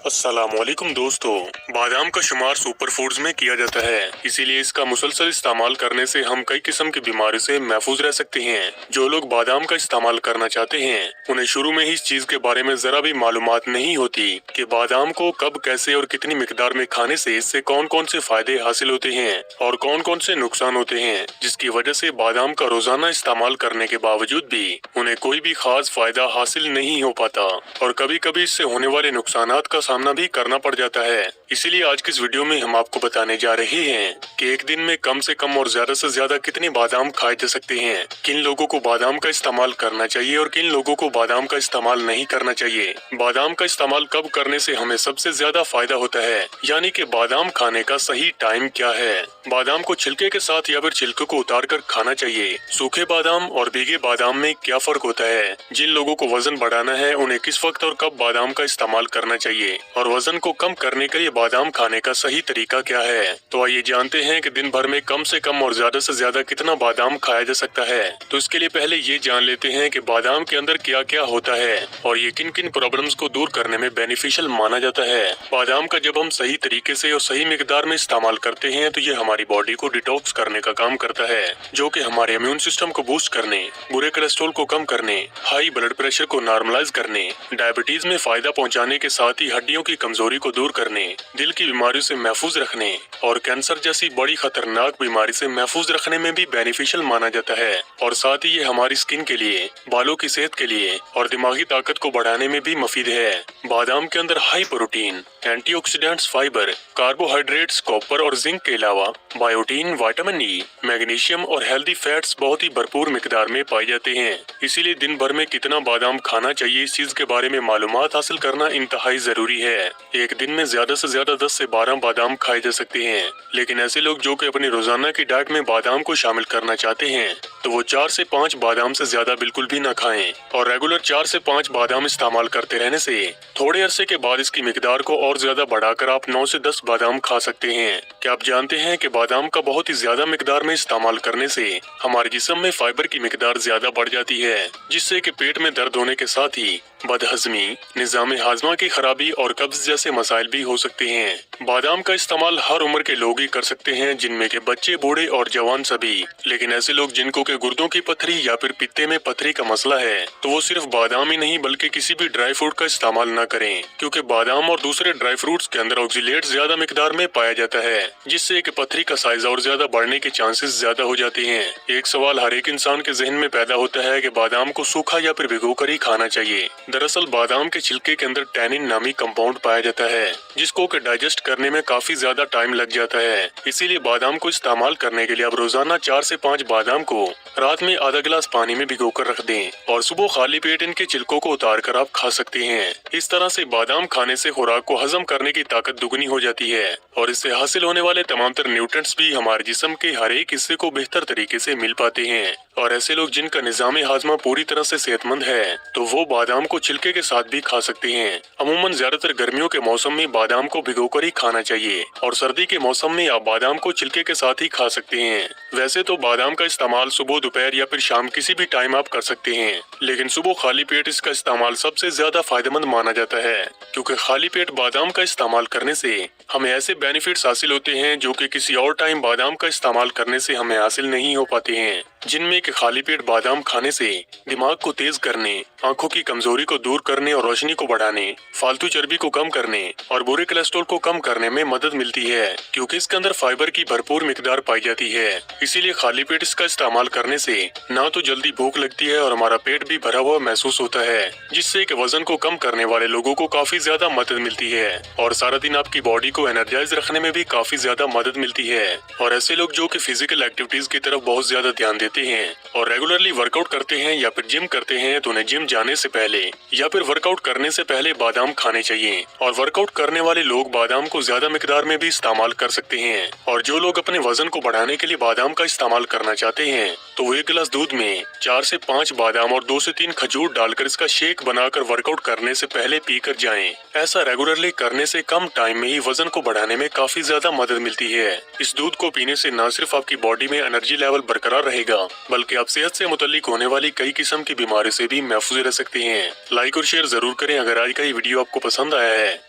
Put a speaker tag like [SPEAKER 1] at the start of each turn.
[SPEAKER 1] अस्सलामुअलैकुम दोस्तों, बादाम का शुमार सुपर फूड्स में किया जाता है, इसीलिए इसका मुसलसल इस्तेमाल करने से हम कई किस्म की बीमारी से महफूज रह सकते हैं। जो लोग बादाम का इस्तेमाल करना चाहते हैं उन्हें शुरू में ही इस चीज के बारे में जरा भी मालूमात नहीं होती कि बादाम को कब, कैसे और कितनी मिकदार में खाने से इससे कौन कौन से फायदे हासिल होते हैं और कौन कौन से नुकसान होते हैं, जिसकी वजह से बादाम का रोजाना इस्तेमाल करने के बावजूद भी उन्हें कोई भी खास फायदा हासिल नहीं हो पाता और कभी कभी इससे होने वाले नुकसानात का सामना भी करना पड़ जाता है। इसीलिए आज की इस वीडियो में हम आपको बताने जा रहे हैं कि एक दिन में कम से कम और ज्यादा से ज्यादा कितने बादाम खाए जा सकते हैं, किन लोगों को बादाम का इस्तेमाल करना चाहिए और किन लोगों को बादाम का इस्तेमाल नहीं करना चाहिए। बादाम का इस्तेमाल कब करने से हमें सबसे ज्यादा फायदा होता है, यानी कि बादाम खाने का सही टाइम क्या है। बादाम को छिलके के साथ या फिर छिलके को उतार कर खाना चाहिए। सूखे बादाम और भीगे बादाम में क्या फर्क होता है। जिन लोगों को वजन बढ़ाना है उन्हें किस वक्त और कब बादाम का इस्तेमाल करना चाहिए और वजन को कम करने के लिए बादाम खाने का सही तरीका क्या है। तो आइए जानते हैं कि दिन भर में कम से कम और ज्यादा से ज्यादा कितना बादाम खाया जा सकता है। तो इसके लिए पहले ये जान लेते हैं कि बादाम के अंदर क्या क्या होता है और ये किन किन प्रॉब्लम्स को दूर करने में बेनिफिशियल माना जाता है। बादाम का जब हम सही तरीके से और सही मिकदार में इस्तेमाल करते हैं तो ये हमारी बॉडी को डिटॉक्स करने का काम करता है, जो कि हमारे इम्यून सिस्टम को बूस्ट करने, बुरे कोलेस्ट्रॉल को कम करने, हाई ब्लड प्रेशर को नॉर्मलाइज करने, डायबिटीज में फायदा पहुंचाने के साथ ही हड्डियों की कमजोरी को दूर करने, दिल की बीमारियों से महफूज रखने और कैंसर जैसी बड़ी खतरनाक बीमारी से महफूज रखने में भी बेनिफिशियल माना जाता है। और साथ ही ये हमारी स्किन के लिए, बालों की सेहत के लिए और दिमागी ताकत को बढ़ाने में भी मुफीद है। बादाम के अंदर high protein, antioxidants, fibre, carbohydrates, copper और जिंक के अलावा बायोटीन, विटामिन ई, मैग्नीशियम और हेल्दी फैट्स बहुत ही भरपूर मिकदार में पाए जाते हैं। इसीलिए दिन भर में कितना बादाम खाना चाहिए इस चीज के बारे में मालूमात हासिल करना इंतहाई जरूरी है। एक दिन में ज्यादा से ज्यादा 10 से 12 बादाम खाए जा सकते हैं, लेकिन ऐसे लोग जो कि अपनी रोजाना की डाइट में बादाम को शामिल करना चाहते हैं तो वो 4 से 5 बादाम से ज्यादा बिल्कुल भी न खाएं और रेगुलर 4 से 5 बादाम इस्तेमाल करते रहने से थोड़े अरसे के बाद इसकी मिकदार को और ज्यादा बढ़ाकर आप 9 से 10 बादाम खा सकते हैं। क्या आप जानते हैं कि बादाम का बहुत ही ज्यादा मिकदार में इस्तेमाल करने से हमारे जिस्म में फाइबर की मिकदार ज्यादा बढ़ जाती है, जिससे कि पेट में दर्द होने के साथ ही बदहजमी, निजाम हाजमा की खराबी और कब्ज जैसे मसाइल भी हो सकते हैं। बादाम का इस्तेमाल हर उम्र के लोग ही कर सकते हैं, जिनमें के बच्चे, बूढ़े और जवान सभी। लेकिन ऐसे लोग जिनको के गुर्दों की पथरी या फिर पित्ते में पथरी का मसला है तो वो सिर्फ बादाम ही नहीं बल्कि किसी भी ड्राई फ्रूट का इस्तेमाल न करें, क्योंकि बादाम और दूसरे ड्राई फ्रूट्स के अंदर ऑक्सीलेट ज्यादा मिकदार में पाया जाता है, जिससे कि पथरी का साइज और ज्यादा बढ़ने के चांसेस ज्यादा हो जाते हैं। एक सवाल हर एक इंसान के जहन में पैदा होता है कि बादाम को सूखा या फिर भिगो कर ही खाना चाहिए। दरअसल बादाम के छिलके के अंदर टैनिन नामी कंपाउंड पाया जाता है, जिसको कि डाइजेस्ट करने में काफी ज्यादा टाइम लग जाता है। इसीलिए बादाम को इस्तेमाल करने के लिए आप रोजाना 4 से 5 बादाम को रात में आधा गिलास पानी में भिगोकर रख दें और सुबह खाली पेट इनके छिलकों को उतार कर आप खा सकते हैं। इस तरह से बादाम खाने से खुराक को हजम करने की ताकत दुगनी हो जाती है और इससे हासिल होने वाले तमाम तर न्यूट्रिएंट्स भी हमारे जिस्म के हर एक हिस्से को बेहतर तरीके से मिल पाते हैं। और ऐसे लोग जिनका निजाम हाजमा पूरी तरह से सेहतमंद है तो वो बादाम को छिलके के साथ भी खा सकते हैं। अमूमन ज्यादातर गर्मियों के मौसम में बादाम को भिगोकर ही खाना चाहिए और सर्दी के मौसम में आप बादाम को छिलके के साथ ही खा सकते हैं। वैसे तो बादाम का इस्तेमाल सुबह, दोपहर या फिर शाम किसी भी टाइम आप कर सकते हैं, लेकिन सुबह खाली पेट इसका इस्तेमाल सबसे ज्यादा फायदेमंद माना जाता है, क्योंकि खाली पेट बादाम का इस्तेमाल करने से हमें ऐसे बेनिफिट्स हासिल होते हैं जो कि किसी और टाइम बादाम का इस्तेमाल करने से हमें हासिल नहीं हो पाते हैं, जिनमें कि खाली पेट बादाम खाने से दिमाग को तेज करने, आंखों की कमजोरी को दूर करने और रोशनी को बढ़ाने, फालतू चर्बी को कम करने और बुरे कोलेस्ट्रॉल को कम करने में मदद मिलती है, क्योंकि इसके अंदर फाइबर की भरपूर मिकदार पाई जाती है। इसीलिए खाली पेट इसका इस्तेमाल करने से ना तो जल्दी भूख लगती है और हमारा पेट भी भरा हुआ महसूस होता है, जिससे कि वजन को कम करने वाले लोगों को काफी ज्यादा मदद मिलती है और सारा दिन आपकी बॉडी को एनर्जाइज रखने में भी काफी ज्यादा मदद मिलती है। और ऐसे लोग जो कि फिजिकल एक्टिविटीज की तरफ बहुत ज्यादा ध्यान देते हैं और रेगुलरली वर्कआउट करते हैं या फिर जिम करते हैं तो उन्हें जिम जाने से पहले या फिर वर्कआउट करने से पहले बादाम खाने चाहिए। और वर्कआउट करने वाले लोग बादाम को ज्यादा मिकदार में भी इस्तेमाल कर सकते हैं। और जो लोग अपने वजन को बढ़ाने के लिए बादाम का इस्तेमाल करना चाहते हैं तो वो 1 गिलास दूध में 4 से 5 बादाम और 2 से 3 खजूर डालकर इसका शेक बनाकर वर्कआउट करने से पहले पीकर जाएं। ऐसा रेगुलरली करने से कम टाइम में ही वजन को बढ़ाने में काफी ज्यादा मदद मिलती है। इस दूध को पीने से न सिर्फ आपकी बॉडी में एनर्जी लेवल बरकरार रहेगा बल्कि आप सेहत से मुतल्लिक होने वाली कई किस्म की बीमारी से भी महफूज रह सकते हैं। लाइक और शेयर जरूर करें अगर आज का ये वीडियो आपको पसंद आया है।